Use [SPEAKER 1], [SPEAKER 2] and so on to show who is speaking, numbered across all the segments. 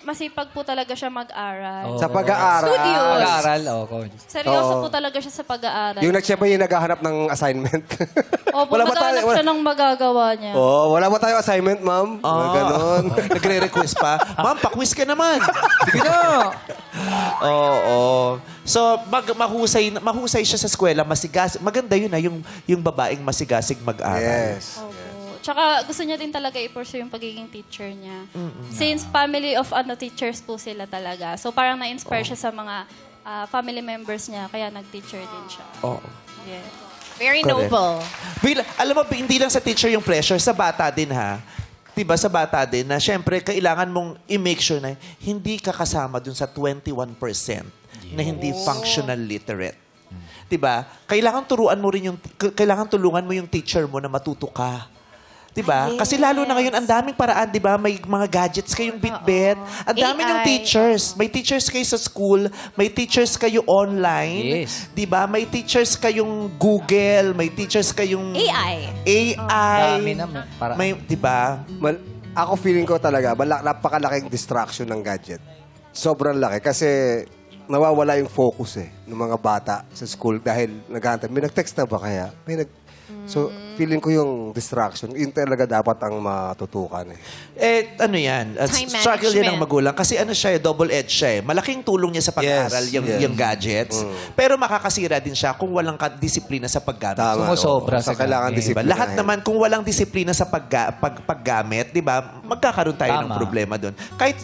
[SPEAKER 1] masipag po talaga siya mag-aral.
[SPEAKER 2] Sa pag-aaral.
[SPEAKER 1] Studios.
[SPEAKER 3] Pag-aaral, oo.
[SPEAKER 1] Seryoso
[SPEAKER 2] Oo.
[SPEAKER 1] po talaga siya sa pag-aaral.
[SPEAKER 2] Yung siya ba yung naghahanap ng assignment?
[SPEAKER 1] Opo, naghahanap siya ng magagawa niya.
[SPEAKER 2] Wala ba tayong assignment, ma'am? Ganon.
[SPEAKER 4] Nagre-request pa. Ma'am, pa-quiz ka naman.
[SPEAKER 3] Sige na.
[SPEAKER 4] Oo. So, mahusay siya sa eskwela, masigas. Maganda yun yung babaeng masigasig mag-aral.
[SPEAKER 2] Yes.
[SPEAKER 1] Opo. Tsaka gusto niya din talaga i-pursue yung pagiging teacher niya. Since family of teachers po sila talaga. So parang na-inspire siya sa mga family members niya, kaya nag-teacher din siya.
[SPEAKER 4] Oo.
[SPEAKER 1] Yes.
[SPEAKER 5] Very
[SPEAKER 4] Correct.
[SPEAKER 5] noble.
[SPEAKER 4] Alam mo, hindi lang sa teacher yung pressure, sa bata din ha. Diba, sa bata din na syempre kailangan mong i-make sure na hindi ka kasama dun sa 21% na hindi functional literate. Diba? Kailangan tulungan mo yung teacher mo na matuto ka. Diba?
[SPEAKER 5] Yes.
[SPEAKER 4] Kasi lalo na ngayon, ang daming paraan, diba? May mga gadgets kayong Bitbit. Ang dami
[SPEAKER 5] AI.
[SPEAKER 4] yung teachers. May teachers kayo sa school, may teachers kayo online.
[SPEAKER 3] Yes.
[SPEAKER 4] Diba? May teachers kayong Google, may teachers kayong
[SPEAKER 5] AI.
[SPEAKER 3] Dami na.
[SPEAKER 4] may, diba?
[SPEAKER 2] Ako feeling ko talaga, napakalaking distraction ng gadget. Sobrang laki kasi nawawala yung focus ng mga bata sa school dahil naghahantay. May nag-text na ba kaya? So, feeling ko yung distraction, yun talaga dapat ang matutukan
[SPEAKER 4] Ano yan?
[SPEAKER 5] Time
[SPEAKER 4] Struggle yan ng
[SPEAKER 5] management.
[SPEAKER 4] magulang. Kasi ano siya, double-edged siya. Malaking tulong niya sa pag-aaral,
[SPEAKER 2] Yes, yes.
[SPEAKER 4] yung gadgets. Pero makakasira din siya kung walang disiplina sa paggamit.
[SPEAKER 2] Tama.
[SPEAKER 3] Sumusobra
[SPEAKER 2] So,
[SPEAKER 3] sa
[SPEAKER 2] kailangan
[SPEAKER 3] gamit.
[SPEAKER 4] Diba?
[SPEAKER 2] disiplina.
[SPEAKER 4] Lahat naman, kung walang disiplina sa paggamit, di ba, magkakaroon tayo ng
[SPEAKER 3] Tama.
[SPEAKER 4] problema doon. Kahit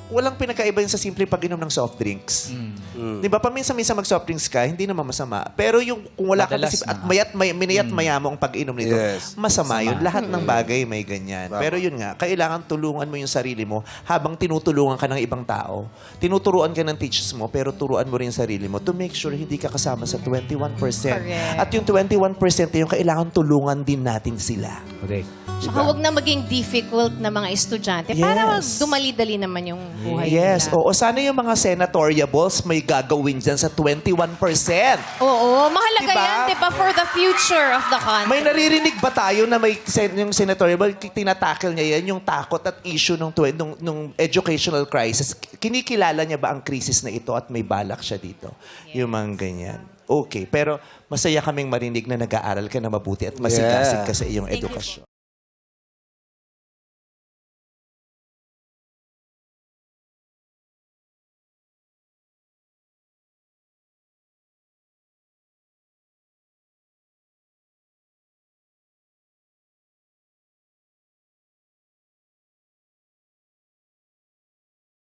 [SPEAKER 4] walang pinakaiba yun sa simple pag-inom ng soft drinks. Di ba, paminsan-minsan mag-soft drinks ka, hindi naman masama. Pero yung kung wala ka
[SPEAKER 3] Madalas
[SPEAKER 4] disiplina, at
[SPEAKER 3] na.
[SPEAKER 4] minayat-maya mo ang pag-inom nito,
[SPEAKER 2] Yes.
[SPEAKER 4] masama yun. Lahat ng bagay may ganyan. Pero yun nga, kailangan tulungan mo yung sarili mo habang tinutulungan ka ng ibang tao. Tinuturuan ka ng teachers mo, pero turuan mo rin yung sarili mo to make sure hindi ka kasama sa 21%.
[SPEAKER 5] Correct.
[SPEAKER 4] At yung 21% yung kailangan tulungan din natin sila.
[SPEAKER 3] Correct.
[SPEAKER 5] Tsaka huwag na maging difficult na mga estudyante para
[SPEAKER 4] Yes.
[SPEAKER 5] dumali-dali naman yung buhay
[SPEAKER 4] Yes.
[SPEAKER 5] nila.
[SPEAKER 4] Oo, sana yung mga senatoriables may gagawin dyan sa 21%.
[SPEAKER 5] Oo, mahalaga
[SPEAKER 4] Diba?
[SPEAKER 5] yan, di ba? For the future of the country.
[SPEAKER 4] May naririnig ba tayo na may yung senatorial, tinatackle niya yan, yung takot at issue nung educational crisis? Kinikilala niya ba ang krisis na ito at may balak siya dito? Yung mga ganyan. Okay, pero masaya kaming marinig na nag-aaral ka na mabuti at masigasig ka sa iyong edukasyon.